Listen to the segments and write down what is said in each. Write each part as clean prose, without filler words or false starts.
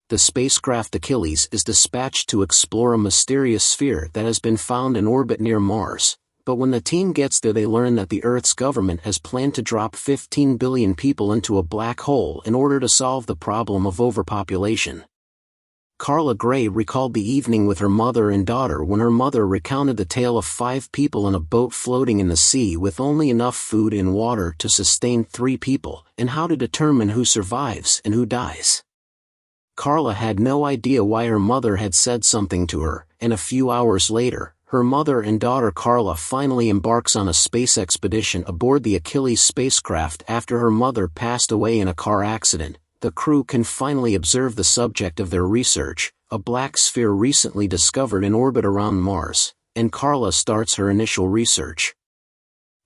The spacecraft Achilles is dispatched to explore a mysterious sphere that has been found in orbit near Mars, but when the team gets there they learn that the Earth's government has planned to drop 15 billion people into a black hole in order to solve the problem of overpopulation. Carla Gray recalled the evening with her mother and daughter when her mother recounted the tale of 5 people in a boat floating in the sea with only enough food and water to sustain 3 people, and how to determine who survives and who dies. Carla had no idea why her mother had said something to her, and a few hours later, her mother and daughter Carla finally embarks on a space expedition aboard the Achilles spacecraft after her mother passed away in a car accident. The crew can finally observe the subject of their research, a black sphere recently discovered in orbit around Mars, and Carla starts her initial research.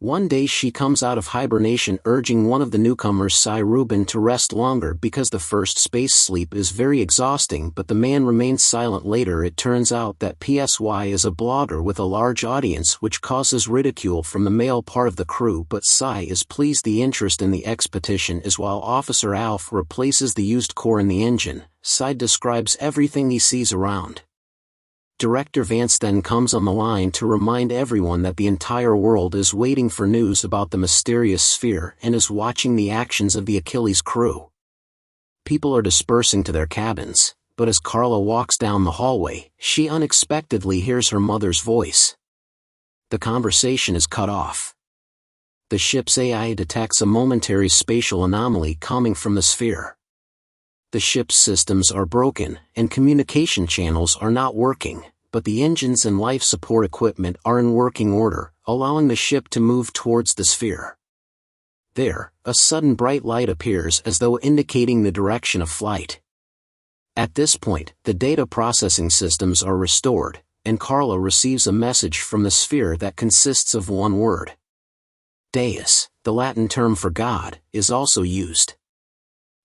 One day she comes out of hibernation urging one of the newcomers, Cy Rubin, to rest longer because the first space sleep is very exhausting, but the man remains silent. Later it turns out that PSY is a blogger with a large audience, which causes ridicule from the male part of the crew, but Cy is pleased. The interest in the expedition is while Officer Alf replaces the used core in the engine. Cy describes everything he sees around. Director Vance then comes on the line to remind everyone that the entire world is waiting for news about the mysterious sphere and is watching the actions of the Achilles crew. People are dispersing to their cabins, but as Carla walks down the hallway, she unexpectedly hears her mother's voice. The conversation is cut off. The ship's AI detects a momentary spatial anomaly coming from the sphere. The ship's systems are broken, and communication channels are not working, but the engines and life support equipment are in working order, allowing the ship to move towards the sphere. There, a sudden bright light appears as though indicating the direction of flight. At this point, the data processing systems are restored, and Carla receives a message from the sphere that consists of one word. Deus, the Latin term for God, is also used.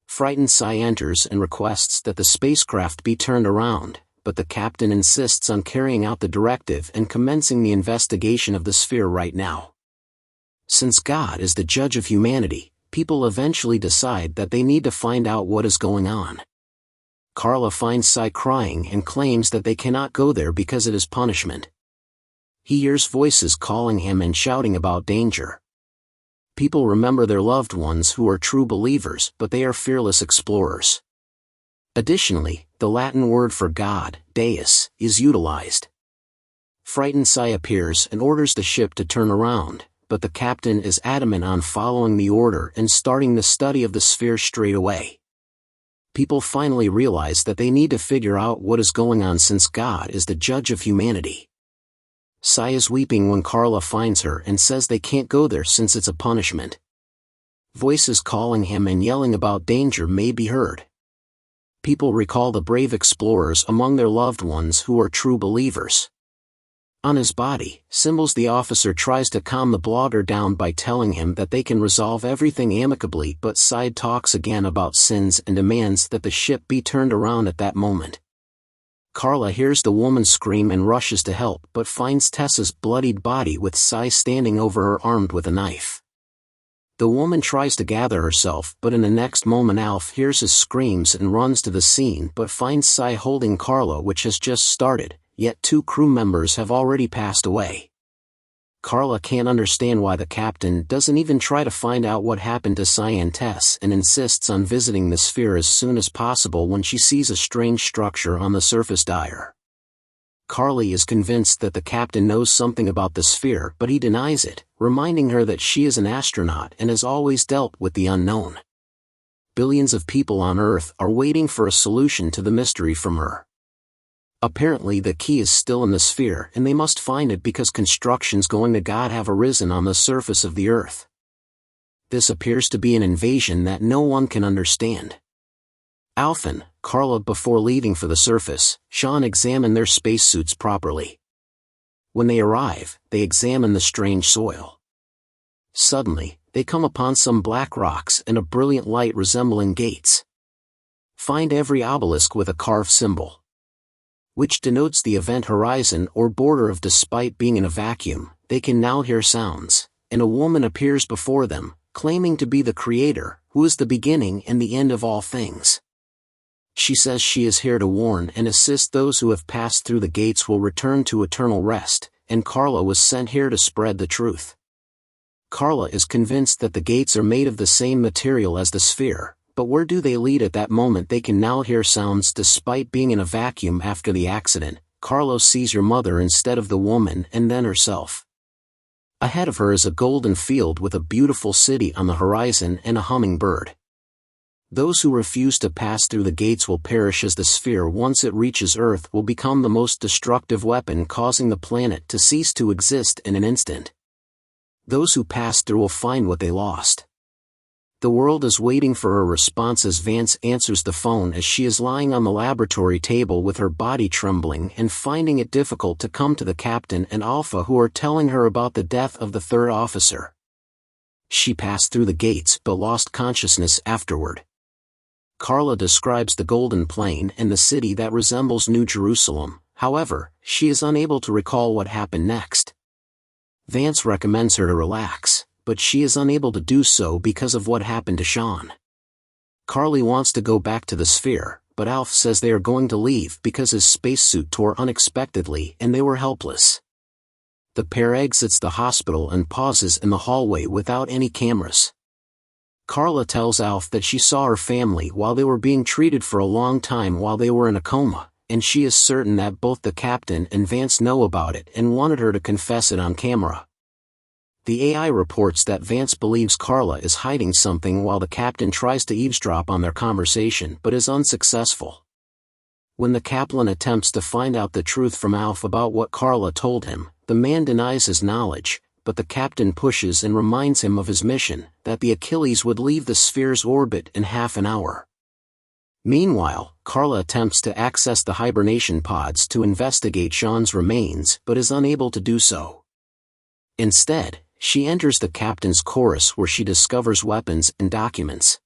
Frightened, Cy enters and requests that the spacecraft be turned around, but the captain insists on carrying out the directive and commencing the investigation of the sphere right now. Since God is the judge of humanity, people eventually decide that they need to find out what is going on. Carla finds Cy crying and claims that they cannot go there because it is punishment. He hears voices calling him and shouting about danger. People remember their loved ones who are true believers, but they are fearless explorers. Additionally, the Latin word for God, Deus, is utilized. Frightened, Cy appears and orders the ship to turn around, but the captain is adamant on following the order and starting the study of the sphere straight away. People finally realize that they need to figure out what is going on since God is the judge of humanity. Cy is weeping when Carla finds her and says they can't go there since it's a punishment. Voices calling him and yelling about danger may be heard. People recall the brave explorers among their loved ones who are true believers. On his body, Symbols, the officer tries to calm the blogger down by telling him that they can resolve everything amicably, but Cy talks again about sins and demands that the ship be turned around at that moment. Carla hears the woman scream and rushes to help, but finds Tessa's bloodied body with Cy standing over her armed with a knife. The woman tries to gather herself, but in the next moment Alf hears his screams and runs to the scene but finds Cy holding Carla, which has just started, yet 2 crew members have already passed away. Carla can't understand why the captain doesn't even try to find out what happened to Cy and Tess and insists on visiting the sphere as soon as possible when she sees a strange structure on the surface. Carly is convinced that the captain knows something about the sphere, but he denies it, reminding her that she is an astronaut and has always dealt with the unknown. Billions of people on Earth are waiting for a solution to the mystery from her. Apparently the key is still in the sphere and they must find it because constructions going to God have arisen on the surface of the Earth. This appears to be an invasion that no one can understand. Alf and Carla, before leaving for the surface, Sean examine their spacesuits properly. When they arrive, they examine the strange soil. Suddenly, they come upon some black rocks and a brilliant light resembling gates. Find every obelisk with a carved symbol, which denotes the event horizon or border of. Despite being in a vacuum, they can now hear sounds, and a woman appears before them, claiming to be the Creator, who is the beginning and the end of all things. She says she is here to warn and assist those who have passed through the gates will return to eternal rest, and Carla was sent here to spread the truth. Carla is convinced that the gates are made of the same material as the sphere, but where do they lead? At that moment they can now hear sounds despite being in a vacuum after the accident. Carla sees your mother instead of the woman and then herself. Ahead of her is a golden field with a beautiful city on the horizon and a hummingbird. Those who refuse to pass through the gates will perish, as the sphere, once it reaches Earth, will become the most destructive weapon, causing the planet to cease to exist in an instant. Those who pass through will find what they lost. The world is waiting for her response as Vance answers the phone as she is lying on the laboratory table with her body trembling and finding it difficult to come to the captain and Alpha, who are telling her about the death of the third officer. She passed through the gates but lost consciousness afterward. Carla describes the Golden Plain and the city that resembles New Jerusalem. However, she is unable to recall what happened next. Vance recommends her to relax, but she is unable to do so because of what happened to Sean. Carly wants to go back to the sphere, but Alf says they are going to leave because his spacesuit tore unexpectedly and they were helpless. The pair exits the hospital and pauses in the hallway without any cameras. Carla tells Alf that she saw her family while they were being treated for a long time while they were in a coma, and she is certain that both the captain and Vance know about it and wanted her to confess it on camera. The AI reports that Vance believes Carla is hiding something while the captain tries to eavesdrop on their conversation but is unsuccessful. When the Kaplan attempts to find out the truth from Alf about what Carla told him, the man denies his knowledge, but the captain pushes and reminds him of his mission, that the Achilles would leave the sphere's orbit in half an hour. Meanwhile, Carla attempts to access the hibernation pods to investigate Sean's remains but is unable to do so. Instead, she enters the captain's chorus where she discovers weapons and documents.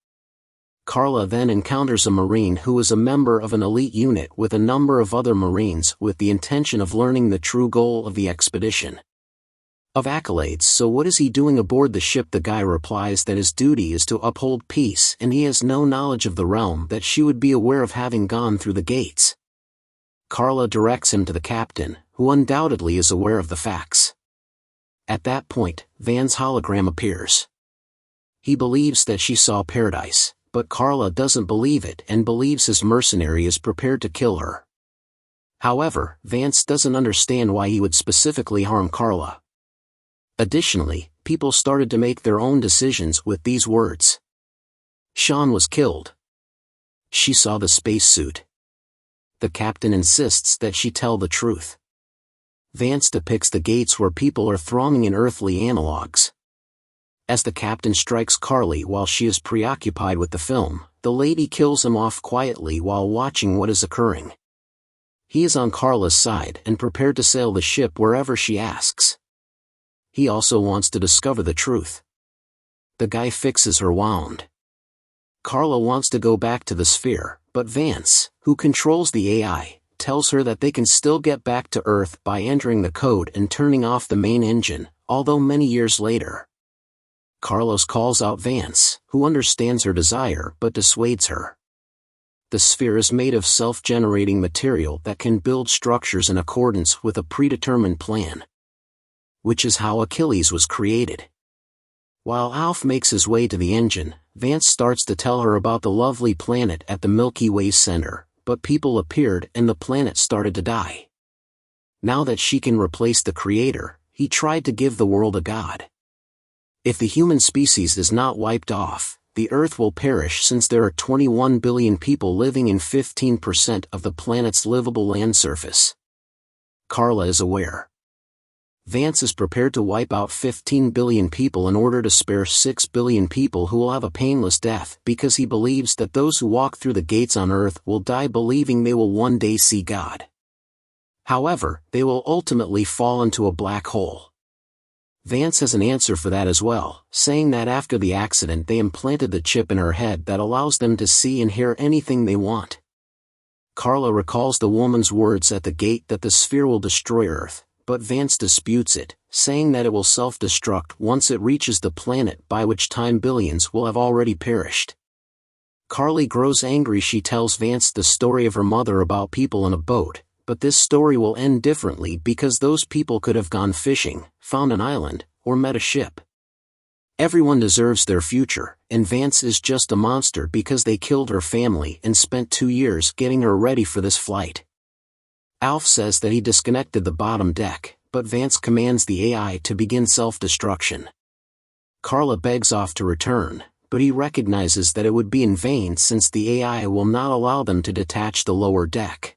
Carla then encounters a Marine who is a member of an elite unit with a number of other Marines with the intention of learning the true goal of the expedition. Of accolades, so what is he doing aboard the ship? The guy replies that his duty is to uphold peace and he has no knowledge of the realm that she would be aware of having gone through the gates. Carla directs him to the captain, who undoubtedly is aware of the facts. At that point, Van's hologram appears. He believes that she saw paradise, but Carla doesn't believe it and believes his mercenary is prepared to kill her. However, Vance doesn't understand why he would specifically harm Carla. Additionally, people started to make their own decisions with these words. Sean was killed. She saw the spacesuit. The captain insists that she tell the truth. Vance depicts the gates where people are thronging in earthly analogs. As the captain strikes Carly while she is preoccupied with the film, the lady kills him off quietly while watching what is occurring. He is on Carla's side and prepared to sail the ship wherever she asks. He also wants to discover the truth. The guy fixes her wound. Carla wants to go back to the sphere, but Vance, who controls the AI, tells her that they can still get back to Earth by entering the code and turning off the main engine, although many years later. Carlos calls out Vance, who understands her desire but dissuades her. The sphere is made of self-generating material that can build structures in accordance with a predetermined plan, which is how Achilles was created. While Alf makes his way to the engine, Vance starts to tell her about the lovely planet at the Milky Way's center, but people appeared and the planet started to die. Now that she can replace the creator, he tried to give the world a god. If the human species is not wiped off, the Earth will perish since there are 21 billion people living in 15% of the planet's livable land surface. Carla is aware. Vance is prepared to wipe out 15 billion people in order to spare 6 billion people who will have a painless death because he believes that those who walk through the gates on Earth will die believing they will one day see God. However, they will ultimately fall into a black hole. Vance has an answer for that as well, saying that after the accident they implanted the chip in her head that allows them to see and hear anything they want. Carla recalls the woman's words at the gate that the sphere will destroy Earth, but Vance disputes it, saying that it will self-destruct once it reaches the planet, by which time billions will have already perished. Carly grows angry. She tells Vance the story of her mother about people in a boat, but this story will end differently because those people could have gone fishing, found an island, or met a ship. Everyone deserves their future, and Vance is just a monster because they killed her family and spent 2 years getting her ready for this flight. Alf says that he disconnected the bottom deck, but Vance commands the AI to begin self-destruction. Carla begs off to return, but he recognizes that it would be in vain since the AI will not allow them to detach the lower deck.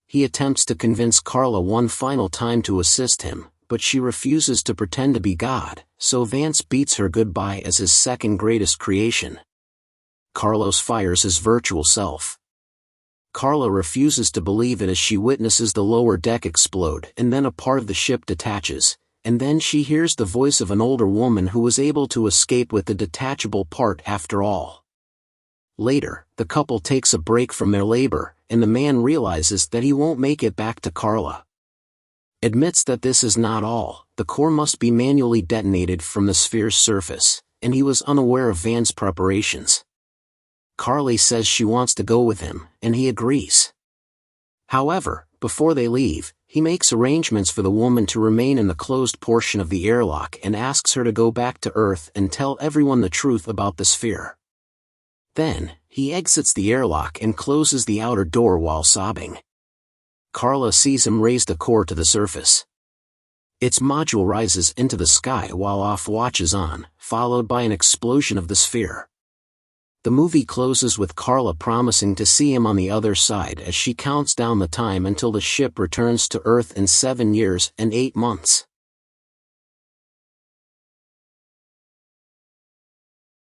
He attempts to convince Carla one final time to assist him, but she refuses to pretend to be God, so Vance beats her goodbye as his second greatest creation. Carlos fires his virtual self. Carla refuses to believe it as she witnesses the lower deck explode and then a part of the ship detaches, and then she hears the voice of an older woman who was able to escape with the detachable part after all. Later, the couple takes a break from their labor, and the man realizes that he won't make it back to Carla. Admits that this is not all, the core must be manually detonated from the sphere's surface, and he was unaware of Vance's preparations. Carly says she wants to go with him, and he agrees. However, before they leave, he makes arrangements for the woman to remain in the closed portion of the airlock and asks her to go back to Earth and tell everyone the truth about the sphere. Then, he exits the airlock and closes the outer door while sobbing. Carla sees him raise the core to the surface. Its module rises into the sky while Off watches on, followed by an explosion of the sphere. The movie closes with Carla promising to see him on the other side as she counts down the time until the ship returns to Earth in 7 years and 8 months.